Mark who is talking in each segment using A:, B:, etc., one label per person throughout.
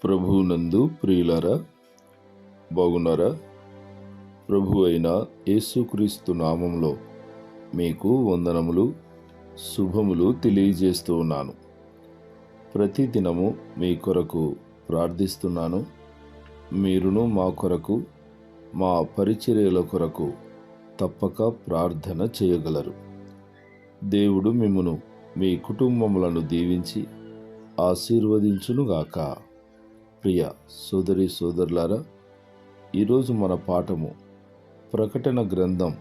A: ప్రభువునందు ప్రియులారా, బాగున్నారా? ప్రభు అయిన యేసుక్రీస్తు నామంలో మీకు వందనములు, శుభములు తెలియజేస్తూ ఉన్నాను. ప్రతిదినము మీ కొరకు ప్రార్థిస్తున్నాను. మీరును మా కొరకు, మా పరిచర్యల కొరకు తప్పక ప్రార్థన చేయగలరు. దేవుడు మిమ్మును, మీ కుటుంబములను దీవించి ఆశీర్వదించునుగాక. ప్రియ సోదరి సోదరులారా, ఈరోజు మన పాఠము ప్రకటన గ్రంథం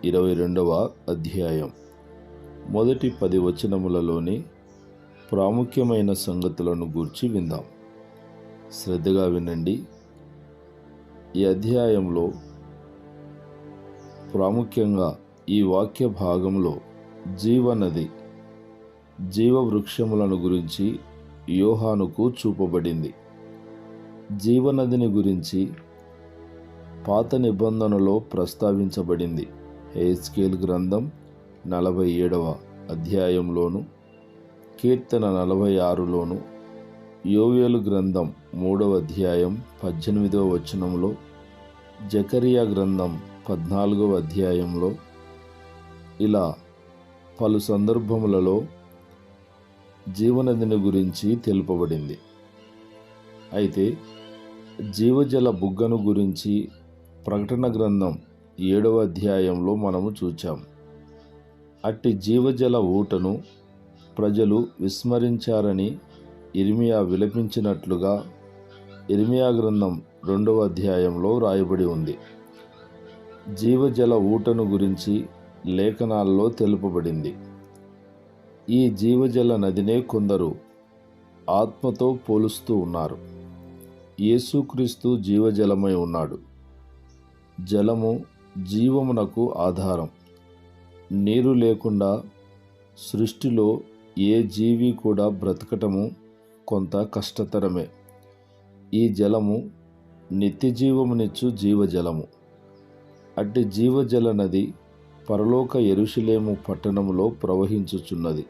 A: 22వ అధ్యాయం మొదటి 10 వచనములలోని ప్రాముఖ్యమైన సంగతులను గూర్చి విందాం. శ్రద్ధగా వినండి. ఈ అధ్యాయంలో ప్రాముఖ్యంగా ఈ వాక్య భాగంలో జీవనది, జీవవృక్షములను గురించి యోహానుకు చూపబడింది. జీవనదిని గురించి పాత నిబంధనలో ప్రస్తావించబడింది. హెస్కేల్ గ్రంథం 47వ అధ్యాయంలోను, కీర్తన 46లోను, యోవేలు గ్రంథం 3వ అధ్యాయం 18వ వచనంలో, జకరియా గ్రంథం 14వ అధ్యాయంలో, ఇలా పలు సందర్భములలో జీవనదిని గురించి తెలుపబడింది. అయితే జీవజల బుగ్గను గురించి ప్రకటన గ్రంథం 7వ అధ్యాయంలో మనము చూచాం. అట్టి జీవజల ఊటను ప్రజలు విస్మరించారని ఇర్మియా విలపించినట్లుగా ఇర్మియా గ్రంథం 2వ అధ్యాయంలో రాయబడి ఉంది. జీవజల ఊటను గురించి లేఖనాల్లో తెలుపబడింది. ఈ జీవజల నదినే కొందరు ఆత్మతో పోలుస్తూ ఉన్నారు. యేసుక్రీస్తు జీవజలమై ఉన్నాడు. జలము జీవమునకు ఆధారం. నీరు లేకుండా సృష్టిలో ఏ జీవి కూడా బ్రతకటము కొంత కష్టతరమే. ఈ జలము నిత్యజీవమునిచ్చు జీవజలము. అట్టి జీవజల నది పరలోక యెరూషలేము పట్టణములో ప్రవహించుచున్నది.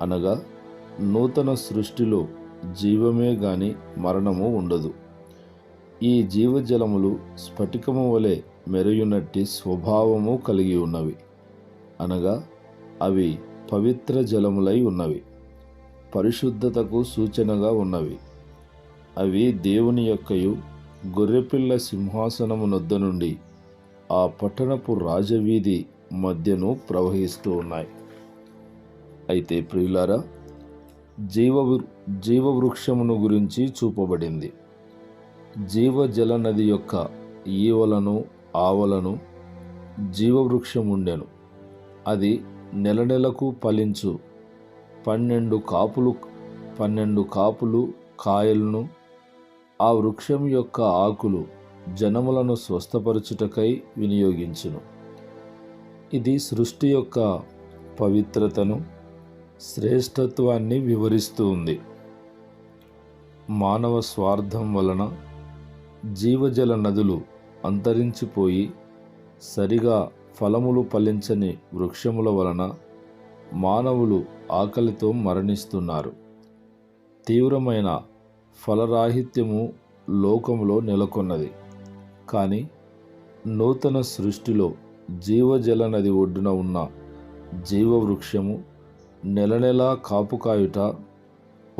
A: అనగా నూతన సృష్టిలో జీవమే గాని మరణము ఉండదు. ఈ జీవజలములు స్ఫటికము వలె మెరయునట్టి స్వభావము కలిగి ఉన్నవి. అనగా అవి పవిత్ర జలములై ఉన్నవి, పరిశుద్ధతకు సూచనగా ఉన్నవి. అవి దేవుని యొక్కయు గొర్రెపిల్ల సింహాసనము నొద్ద నుండి ఆ పట్టణపు రాజవీధి మధ్యను ప్రవహిస్తూ ఉన్నాయి. అయితే ప్రియులారా, జీవవృక్షమును గురించి చూపబడింది. జీవజల నది యొక్క ఈవలను ఆవలను జీవవృక్షముండెను. అది నెలకు ఫలించు 12 కాపులు కాయలను. ఆ వృక్షం యొక్క ఆకులు జనములను స్వస్థపరచుటకై వినియోగించును. ఇది సృష్టి యొక్క పవిత్రతను, శ్రేష్టత్వాన్ని వివరిస్తూ ఉంది. మానవ స్వార్థం వలన జీవజల నదులు అంతరించిపోయి సరిగా ఫలములు ఫలించని వృక్షముల వలన మానవులు ఆకలితో మరణిస్తున్నారు. తీవ్రమైన ఫలరాహిత్యము లోకములో నెలకొన్నది. కానీ నూతన సృష్టిలో జీవజల నది ఒడ్డున ఉన్న జీవవృక్షము నెలనెలా కాపుకాయుట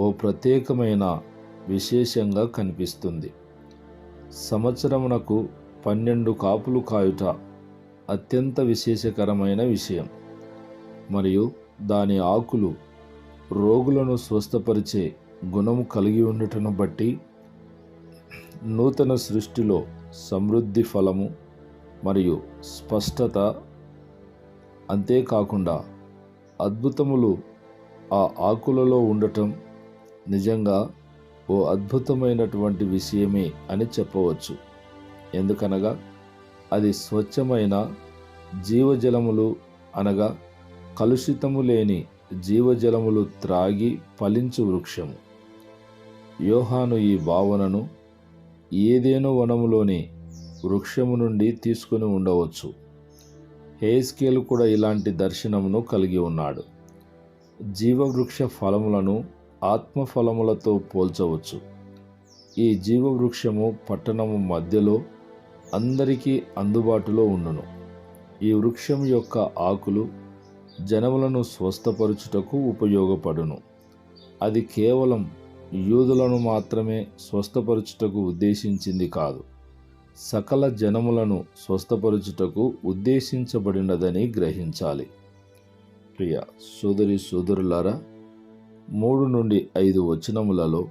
A: ఓ ప్రత్యేకమైన విశేషంగా కనిపిస్తుంది. సంవత్సరమునకు 12 కాపులు కాయుట అత్యంత విశేషకరమైన విషయం. మరియు దాని ఆకులు రోగులను స్వస్థపరిచే గుణము కలిగి ఉండటను బట్టి నూతన సృష్టిలో సమృద్ధి ఫలము మరియు స్పష్టత, అంతేకాకుండా అద్భుతములు ఆ ఆకులలో ఉండటం నిజంగా ఓ అద్భుతమైనటువంటి విషయమే అని చెప్పవచ్చు. ఎందుకనగా అది స్వచ్ఛమైన జీవజలములు అనగా కలుషితము లేని జీవజలములు త్రాగి ఫలించు వృక్షము. యోహాను ఈ భావనను ఏదేను వనములోని వృక్షము నుండి తీసుకుని ఉండవచ్చు. హెస్కేలు కూడా ఇలాంటి దర్శనమును కలిగి ఉన్నాడు. జీవవృక్ష ఫలములను ఆత్మఫలములతో పోల్చవచ్చు. ఈ జీవవృక్షము పట్టణము మధ్యలో అందరికీ అందుబాటులో ఉండును. ఈ వృక్షం యొక్క ఆకులు జనములను స్వస్థపరచుటకు ఉపయోగపడును. అది కేవలం యూదులను మాత్రమే స్వస్థపరచుటకు ఉద్దేశించింది కాదు, సకల జనములను స్వస్థపరచుటకు ఉద్దేశించబడినదని గ్రహించాలి. ప్రియ సోదరి సోదరులారా, 3 నుండి 5 వచనములలో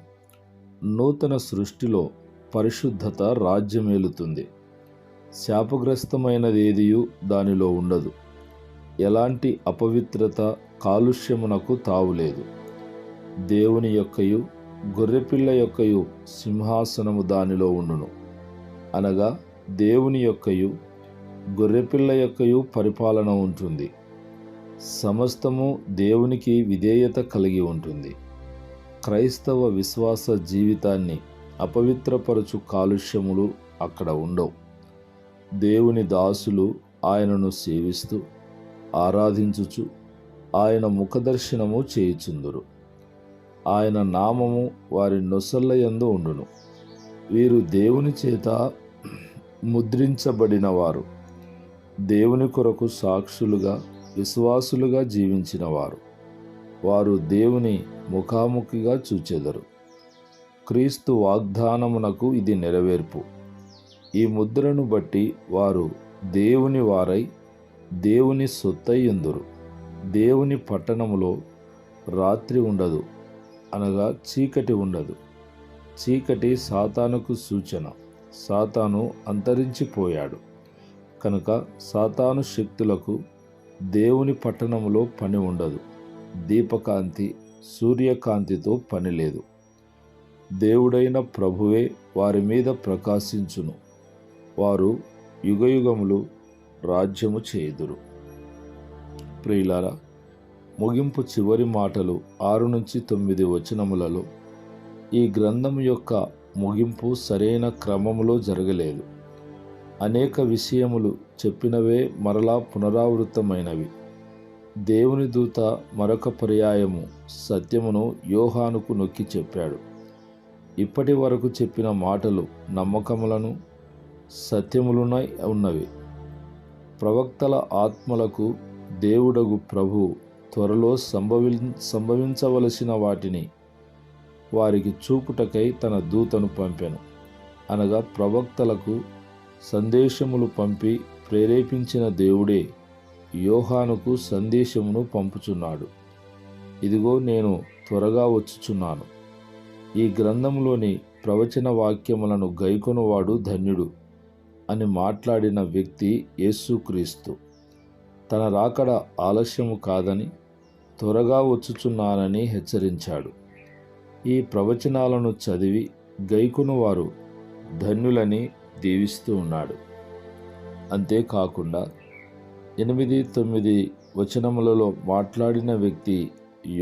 A: నూతన సృష్టిలో పరిశుద్ధత రాజ్యమేలుతుంది. శాపగ్రస్తమైనదేదియు దానిలో ఉండదు. ఎలాంటి అపవిత్రత కాలుష్యమునకు తావులేదు. దేవుని యొక్కయు గొర్రెపిల్ల యొక్కయు సింహాసనము దానిలో ఉండును. అనగా దేవుని యొక్కయు గొర్రెపిల్ల యొక్కయు పరిపాలన ఉంటుంది. సమస్తము దేవునికి విధేయత కలిగి ఉంటుంది. క్రైస్తవ విశ్వాస జీవితాన్ని అపవిత్రపరచు కాలుష్యములు అక్కడ ఉండవు. దేవుని దాసులు ఆయనను సేవిస్తూ ఆరాధించుచు ఆయన ముఖదర్శనము చేయుచుందురు. ఆయన నామము వారి నొసళ్ళ యందు ఉండును. వీరు దేవుని చేత ముద్రించబడిన వారు, దేవుని కొరకు సాక్షులుగా విశ్వాసులుగా జీవించిన వారు. వారు దేవుని ముఖాముఖిగా చూచెదరు. క్రీస్తు వాగ్దానమునకు ఇది నెరవేర్పు. ఈ ముద్రను బట్టి వారు దేవుని వారై దేవుని సొత్తయ్యుందురు. దేవుని పట్టణములో రాత్రి ఉండదు, అనగా చీకటి ఉండదు. చీకటి సాతానుకు సూచన. సాతాను అంతరించిపోయాడు కనుక సాతాను శక్తులకు దేవుని పట్టణములో పని ఉండదు. దీపకాంతి సూర్యకాంతితో పని లేదు. దేవుడైన ప్రభువే వారి మీద ప్రకాశించును. వారు యుగయుగములు రాజ్యము చేయుదురు. ప్రియులారా, ముగింపు చివరి మాటలు 6 నుంచి 9 వచనములలో ఈ గ్రంథం యొక్క ముగింపు సరైన క్రమములో జరగలేదు. అనేక విషయములు చెప్పినవే మరలా పునరావృతమైనవి. దేవుని దూత మరొక పర్యాయము సత్యమును యోహానుకు నొక్కి చెప్పాడు. ఇప్పటి వరకు చెప్పిన మాటలు నమ్మకములను సత్యములునై ఉన్నవి. ప్రవక్తల ఆత్మలకు దేవుడగు ప్రభు త్వరలో సంభవించవలసిన వాటిని వారికి చూపుటకై తన దూతను పంపెను. అనగా ప్రవక్తలకు సందేశములు పంపి ప్రేరేపించిన దేవుడే యోహానుకు సందేశమును పంపుచున్నాడు. ఇదిగో నేను త్వరగా వచ్చుచున్నాను. ఈ గ్రంథంలోని ప్రవచన వాక్యములను గైకొనువాడు ధన్యుడు అని మాట్లాడిన వ్యక్తి యేసుక్రీస్తు. తన రాకడ ఆలస్యము కాదని, త్వరగా వచ్చుచున్నానని హెచ్చరించాడు. ఈ ప్రవచనాలను చదివి గైకొనువారు ధన్యులని దీవిస్తూ ఉన్నాడు. అంతేకాకుండా 8, 9 వచనములలో మాట్లాడిన వ్యక్తి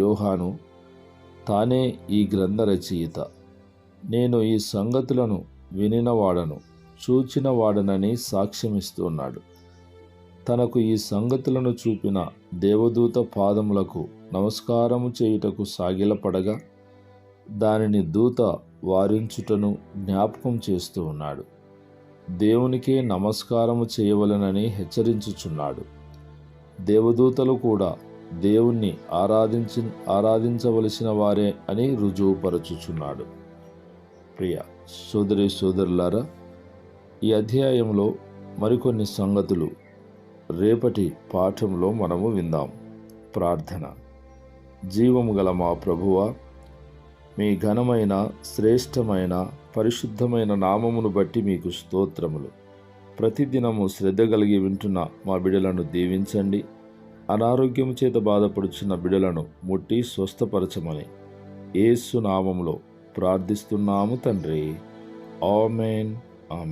A: యోహాను తానే ఈ గ్రంథ రచయిత. నేను ఈ సంగతులను వినినవాడను, చూచిన వాడనని సాక్ష్యమిస్తున్నాడు. తనకు ఈ సంగతులను చూపిన దేవదూత పాదములకు నమస్కారము చేయుటకు సాగిలపడగా దానిని దూత వారించుటను జ్ఞాపకం చేస్తూ ఉన్నాడు. దేవునికే నమస్కారము చేయవలెనని హెచ్చరించుచున్నాడు. దేవదూతలు కూడా దేవుణ్ణి ఆరాధించవలసిన వారే అని రుజువుపరచుచున్నాడు. ప్రియ సోదరి సోదరులారా, ఈ అధ్యాయంలో మరికొన్ని సంగతులు రేపటి పాఠంలో మనము విందాం. ప్రార్థన. జీవము గల మా ప్రభువా, మీ ఘనమైన శ్రేష్టమైన పరిశుద్ధమైన నామమును బట్టి మీకు స్తోత్రములు. ప్రతిదినము శ్రద్ధ కలిగి వింటున్న మా బిడ్డలను దీవించండి. అనారోగ్యము చేత బాధపడుచున్న బిడ్డలను ముట్టి స్వస్థపరచమని యేసు నామములో ప్రార్థిస్తున్నాము తండ్రి. ఆమేన్. ఆమేన్.